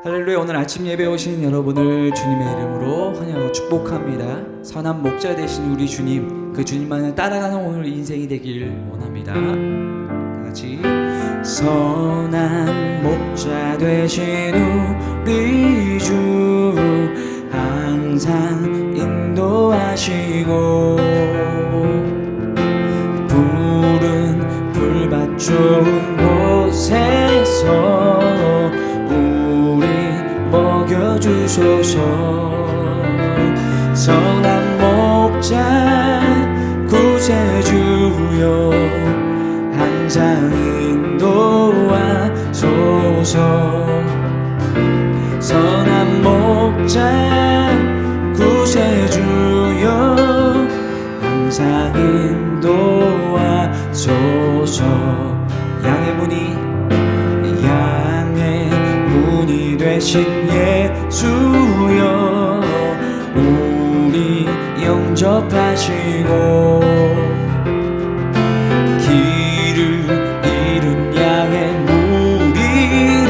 할렐루야. 오늘 아침 예배 오신 여러분을 주님의 이름으로 환영하고 축복합니다. 선한 목자 되신 우리 주님, 그 주님만을 따라가는 오늘 인생이 되길 원합니다. 다같이 선한 목자 되신 우리 주 항상 인도하시고 푸른 풀밭 좋은 곳에서 먹여주소서. 선한 목자 구세주여 항상 인도하소서. 선한 목자 구세주여 항상 인도하소서. 양의 문이 되신 예수여 우리 영접하시고 길을 잃은 양의 무리를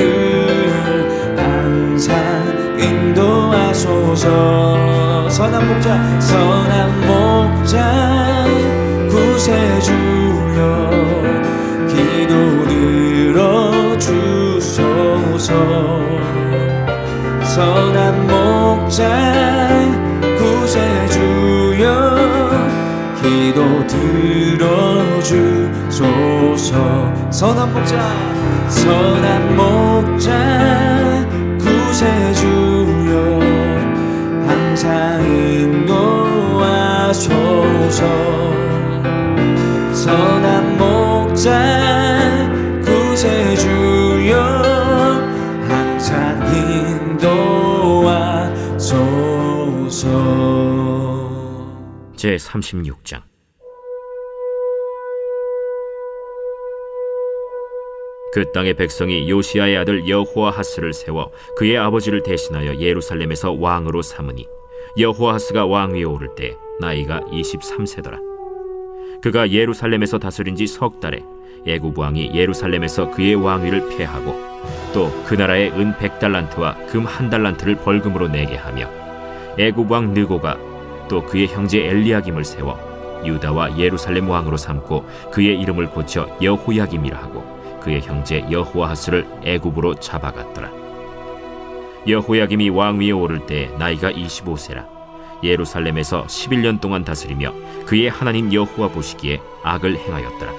항상 인도하소서. 선한 목자 구세주여 기도 들어주소서. 선한 목자 구세주여 기도 들어주소서. 선한 목자 구세주여 항상 인도하소서. 선한 목자 구세주여 항상 인도하소서. 제36장. 그 땅의 백성이 요시야의 아들 여호아하스를 세워 그의 아버지를 대신하여 예루살렘에서 왕으로 삼으니 여호아하스가 왕위에 오를 때 나이가 23세더라. 그가 예루살렘에서 다스린 지 석 달에 애굽 왕이 예루살렘에서 그의 왕위를 폐하고 또 그 나라의 은 100달란트와 금 1달란트를 벌금으로 내게 하며 애굽 왕 느고가 또 그의 형제 엘리야김을 세워 유다와 예루살렘 왕으로 삼고 그의 이름을 고쳐 여호야김이라 하고 그의 형제 여호아하스를 애굽으로 잡아갔더라. 여호야김이 왕위에 오를 때 나이가 25세라. 예루살렘에서 11년 동안 다스리며 그의 하나님 여호와 보시기에 악을 행하였더라.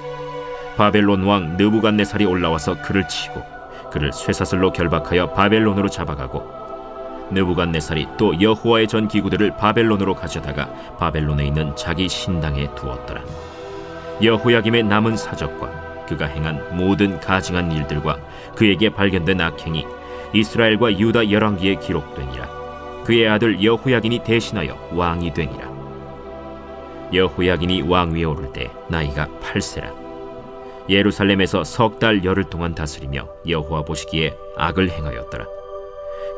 바벨론 왕 느부갓네살이 올라와서 그를 치고 그를 쇠사슬로 결박하여 바벨론으로 잡아가고 느부갓네살이 또 여호와의 전 기구들을 바벨론으로 가져다가 바벨론에 있는 자기 신당에 두었더라. 여호야김의 남은 사적과 그가 행한 모든 가증한 일들과 그에게 발견된 악행이 이스라엘과 유다 열왕기에 기록되니라. 그의 아들 여호야긴이 대신하여 왕이 되니라. 여호야긴이 왕위에 오를 때 나이가 8세라. 예루살렘에서 석 달 열흘 동안 다스리며 여호와 보시기에 악을 행하였더라.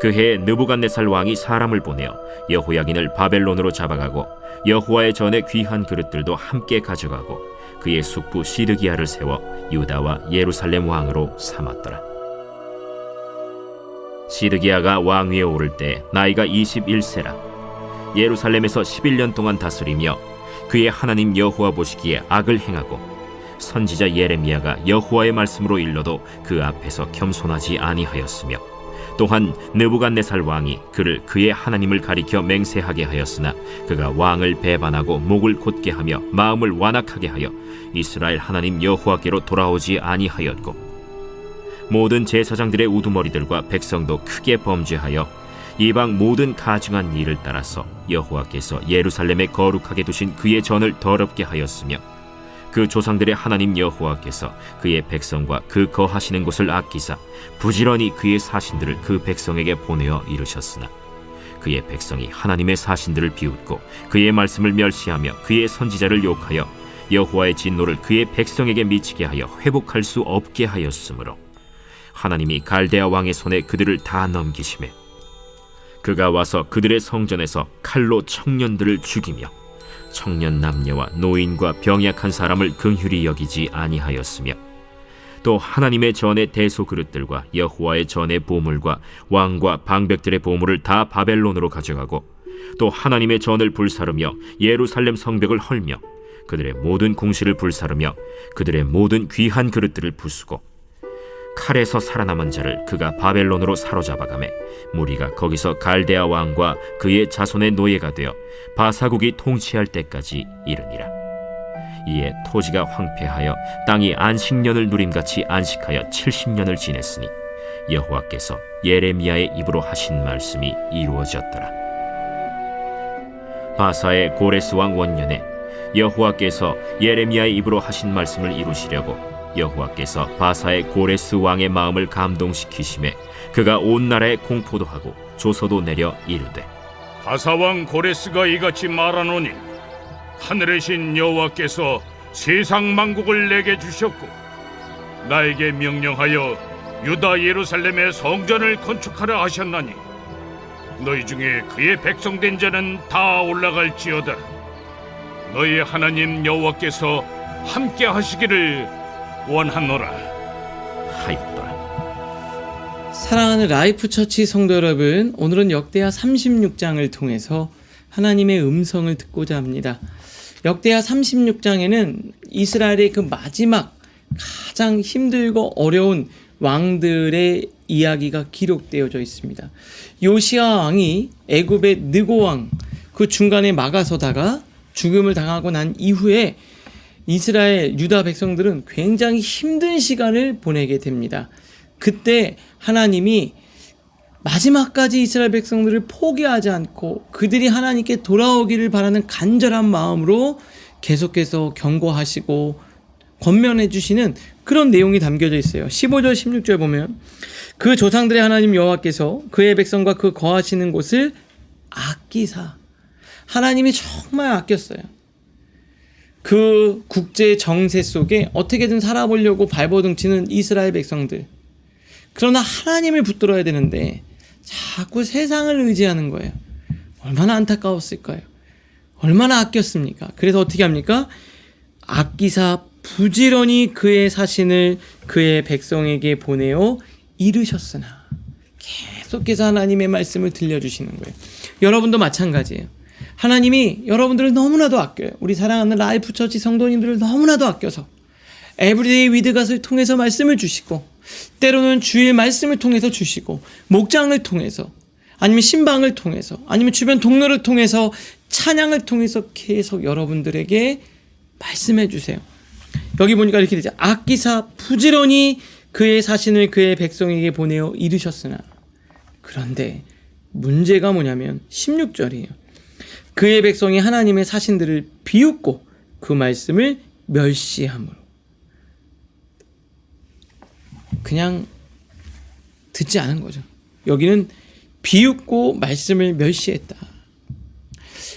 그 해에 느부갓네살 왕이 사람을 보내어 여호야긴을 바벨론으로 잡아가고 여호와의 전에 귀한 그릇들도 함께 가져가고 그의 숙부 시드기야를 세워 유다와 예루살렘 왕으로 삼았더라. 시드기야가 왕위에 오를 때 나이가 21세라. 예루살렘에서 11년 동안 다스리며 그의 하나님 여호와 보시기에 악을 행하고 선지자 예레미야가 여호와의 말씀으로 일러도 그 앞에서 겸손하지 아니하였으며 또한 느부갓네살 왕이 그를 그의 하나님을 가리켜 맹세하게 하였으나 그가 왕을 배반하고 목을 곧게 하며 마음을 완악하게 하여 이스라엘 하나님 여호와께로 돌아오지 아니하였고 모든 제사장들의 우두머리들과 백성도 크게 범죄하여 이방 모든 가증한 일을 따라서 여호와께서 예루살렘에 거룩하게 두신 그의 전을 더럽게 하였으며 그 조상들의 하나님 여호와께서 그의 백성과 그 거하시는 곳을 아끼사 부지런히 그의 사신들을 그 백성에게 보내어 이르셨으나 그의 백성이 하나님의 사신들을 비웃고 그의 말씀을 멸시하며 그의 선지자를 욕하여 여호와의 진노를 그의 백성에게 미치게 하여 회복할 수 없게 하였으므로 하나님이 갈대아 왕의 손에 그들을 다 넘기시매 그가 와서 그들의 성전에서 칼로 청년들을 죽이며 청년 남녀와 노인과 병약한 사람을 긍휼히 여기지 아니하였으며 또 하나님의 전의 대소 그릇들과 여호와의 전의 보물과 왕과 방백들의 보물을 다 바벨론으로 가져가고 또 하나님의 전을 불사르며 예루살렘 성벽을 헐며 그들의 모든 궁시를 불사르며 그들의 모든 귀한 그릇들을 부수고 칼에서 살아남은 자를 그가 바벨론으로 사로잡아가매 무리가 거기서 갈대아 왕과 그의 자손의 노예가 되어 바사국이 통치할 때까지 이르니라. 이에 토지가 황폐하여 땅이 안식년을 누림같이 안식하여 70년을 지냈으니 여호와께서 예레미야의 입으로 하신 말씀이 이루어졌더라. 바사의 고레스 왕 원년에 여호와께서 예레미야의 입으로 하신 말씀을 이루시려고 여호와께서 바사의 고레스 왕의 마음을 감동시키심에 그가 온 나라에 공포도 하고 조서도 내려 이르되 바사 왕 고레스가 이같이 말하노니 하늘의 신 여호와께서 세상 만국을 내게 주셨고 나에게 명령하여 유다 예루살렘의 성전을 건축하라 하셨나니 너희 중에 그의 백성된 자는 다 올라갈지어다. 너희 하나님 여호와께서 함께 하시기를 원하노라 하였더라. 사랑하는 라이프 처치 성도 여러분, 오늘은 역대하 36장을 통해서 하나님의 음성을 듣고자 합니다. 역대하 36장에는 이스라엘의 그 마지막 가장 힘들고 어려운 왕들의 이야기가 기록되어져 있습니다. 요시아 왕이 애굽의 느고 왕 그 중간에 막아서다가 죽음을 당하고 난 이후에 이스라엘 유다 백성들은 굉장히 힘든 시간을 보내게 됩니다. 그때 하나님이 마지막까지 이스라엘 백성들을 포기하지 않고 그들이 하나님께 돌아오기를 바라는 간절한 마음으로 계속해서 경고하시고 권면해 주시는 그런 내용이 담겨져 있어요. 15절 16절 보면 그 조상들의 하나님 여호와께서 그의 백성과 그 거하시는 곳을 아끼사, 하나님이 정말 아꼈어요. 그 국제 정세 속에 어떻게든 살아보려고 발버둥치는 이스라엘 백성들. 그러나 하나님을 붙들어야 되는데 자꾸 세상을 의지하는 거예요. 얼마나 안타까웠을까요? 얼마나 아꼈습니까? 그래서 어떻게 합니까? 아끼사 부지런히 그의 사신을 그의 백성에게 보내어 이르셨으나, 계속해서 하나님의 말씀을 들려주시는 거예요. 여러분도 마찬가지예요. 하나님이 여러분들을 너무나도 아껴요. 우리 사랑하는 라이프 처치 성도님들을 너무나도 아껴서 에브리데이 위드 갓을 통해서 말씀을 주시고, 때로는 주일 말씀을 통해서 주시고, 목장을 통해서, 아니면 신방을 통해서, 아니면 주변 동료를 통해서, 찬양을 통해서 계속 여러분들에게 말씀해 주세요. 여기 보니까 이렇게 되죠. 아끼사 부지런히 그의 사신을 그의 백성에게 보내어 이르셨으나. 그런데 문제가 뭐냐면 16절이에요. 그의 백성이 하나님의 사신들을 비웃고 그 말씀을 멸시함으로. 그냥 듣지 않은 거죠. 여기는 비웃고 말씀을 멸시했다.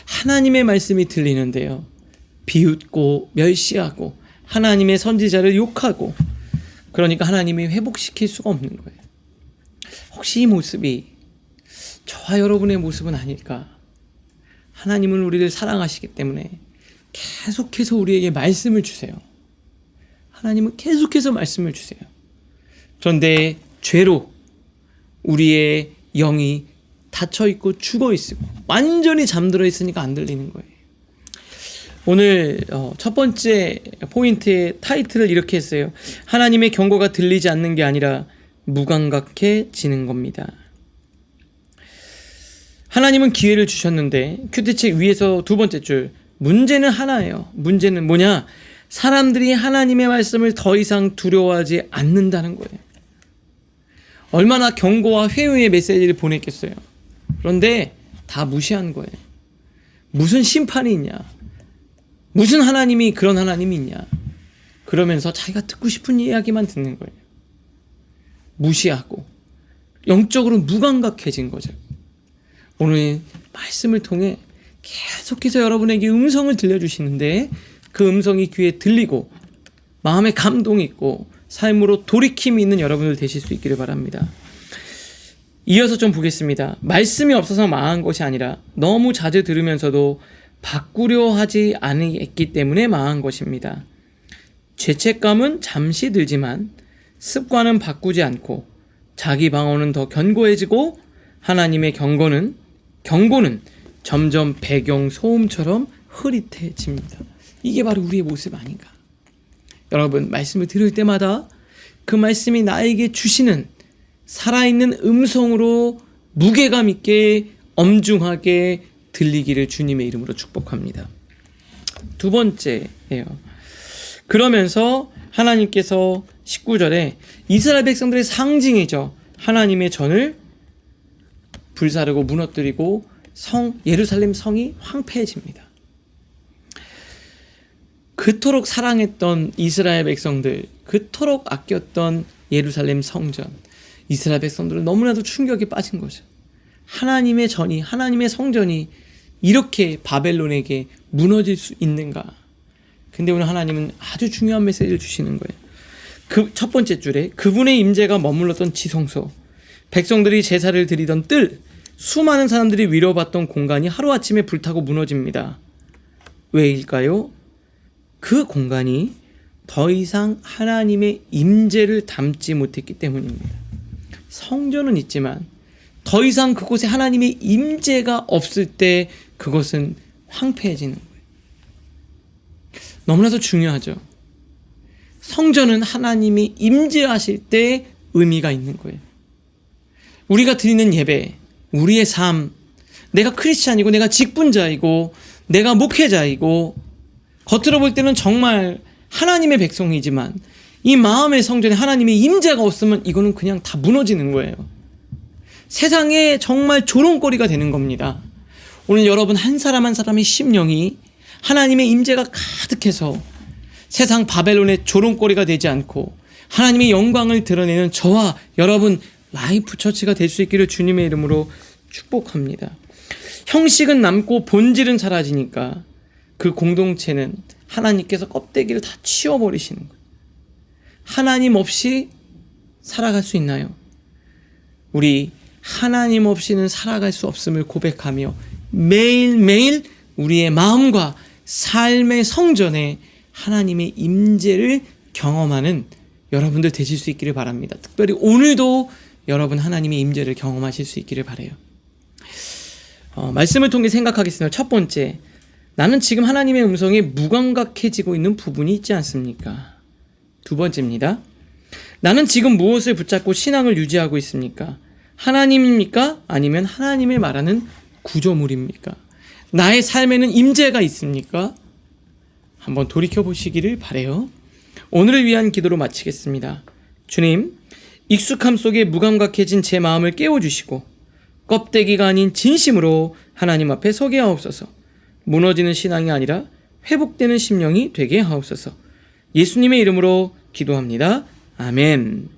하나님의 말씀이 들리는데요, 비웃고 멸시하고 하나님의 선지자를 욕하고, 그러니까 하나님이 회복시킬 수가 없는 거예요. 혹시 이 모습이 저와 여러분의 모습은 아닐까? 하나님은 우리를 사랑하시기 때문에 계속해서 우리에게 말씀을 주세요. 하나님은 계속해서 말씀을 주세요. 그런데 죄로 우리의 영이 닫혀있고 죽어있고 완전히 잠들어 있으니까 안 들리는 거예요. 오늘 첫 번째 포인트의 타이틀을 이렇게 했어요. 하나님의 경고가 들리지 않는 게 아니라 무감각해지는 겁니다. 하나님은 기회를 주셨는데, 큐티책 위에서 두 번째 줄, 문제는 하나예요. 문제는 뭐냐? 사람들이 하나님의 말씀을 더 이상 두려워하지 않는다는 거예요. 얼마나 경고와 회유의 메시지를 보냈겠어요. 그런데 다 무시한 거예요. 무슨 심판이 있냐? 무슨 하나님이 그런 하나님이 있냐? 그러면서 자기가 듣고 싶은 이야기만 듣는 거예요. 무시하고 영적으로 무감각해진 거죠. 오늘 말씀을 통해 계속해서 여러분에게 음성을 들려주시는데, 그 음성이 귀에 들리고 마음에 감동이 있고 삶으로 돌이킴이 있는 여러분들 되실 수 있기를 바랍니다. 이어서 좀 보겠습니다. 말씀이 없어서 망한 것이 아니라 너무 자주 들으면서도 바꾸려 하지 않았기 때문에 망한 것입니다. 죄책감은 잠시 들지만 습관은 바꾸지 않고 자기 방어는 더 견고해지고 하나님의 경고는 점점 배경 소음처럼 흐릿해집니다. 이게 바로 우리의 모습 아닌가. 여러분, 말씀을 들을 때마다 그 말씀이 나에게 주시는 살아있는 음성으로 무게감 있게 엄중하게 들리기를 주님의 이름으로 축복합니다. 두 번째예요. 그러면서 하나님께서 19절에 이스라엘 백성들의 상징이죠. 하나님의 전을 불사르고 무너뜨리고 예루살렘 성이 황폐해집니다. 그토록 사랑했던 이스라엘 백성들, 그토록 아꼈던 예루살렘 성전, 이스라엘 백성들은 너무나도 충격에 빠진 거죠. 하나님의 전이, 하나님의 성전이 이렇게 바벨론에게 무너질 수 있는가? 근데 오늘 하나님은 아주 중요한 메시지를 주시는 거예요. 그 첫 번째 줄에 그분의 임재가 머물렀던 지성소, 백성들이 제사를 드리던 뜰, 수많은 사람들이 위로받던 공간이 하루아침에 불타고 무너집니다. 왜일까요? 그 공간이 더 이상 하나님의 임재를 담지 못했기 때문입니다. 성전은 있지만 더 이상 그곳에 하나님의 임재가 없을 때 그것은 황폐해지는 거예요. 너무나도 중요하죠. 성전은 하나님이 임재하실 때 의미가 있는 거예요. 우리가 드리는 예배, 우리의 삶, 내가 크리스찬이고 내가 직분자이고 내가 목회자이고 겉으로 볼 때는 정말 하나님의 백성이지만 이 마음의 성전에 하나님의 임재가 없으면 이거는 그냥 다 무너지는 거예요. 세상에 정말 조롱거리가 되는 겁니다. 오늘 여러분 한 사람 한 사람의 심령이 하나님의 임재가 가득해서 세상 바벨론의 조롱거리가 되지 않고 하나님의 영광을 드러내는 저와 여러분 라이프 처치가 될 수 있기를 주님의 이름으로 축복합니다. 형식은 남고 본질은 사라지니까 그 공동체는 하나님께서 껍데기를 다 치워버리시는 거예요. 하나님 없이 살아갈 수 있나요? 우리 하나님 없이는 살아갈 수 없음을 고백하며 매일매일 우리의 마음과 삶의 성전에 하나님의 임재를 경험하는 여러분들 되실 수 있기를 바랍니다. 특별히 오늘도 여러분 하나님의 임재를 경험하실 수 있기를 바라요. 말씀을 통해 생각하겠습니다. 첫 번째, 나는 지금 하나님의 음성에 무감각해지고 있는 부분이 있지 않습니까? 두 번째입니다. 나는 지금 무엇을 붙잡고 신앙을 유지하고 있습니까? 하나님입니까? 아니면 하나님을 말하는 구조물입니까? 나의 삶에는 임재가 있습니까? 한번 돌이켜보시기를 바라요. 오늘을 위한 기도로 마치겠습니다. 주님, 익숙함 속에 무감각해진 제 마음을 깨워주시고 껍데기가 아닌 진심으로 하나님 앞에 서게 하옵소서. 무너지는 신앙이 아니라 회복되는 심령이 되게 하옵소서. 예수님의 이름으로 기도합니다. 아멘.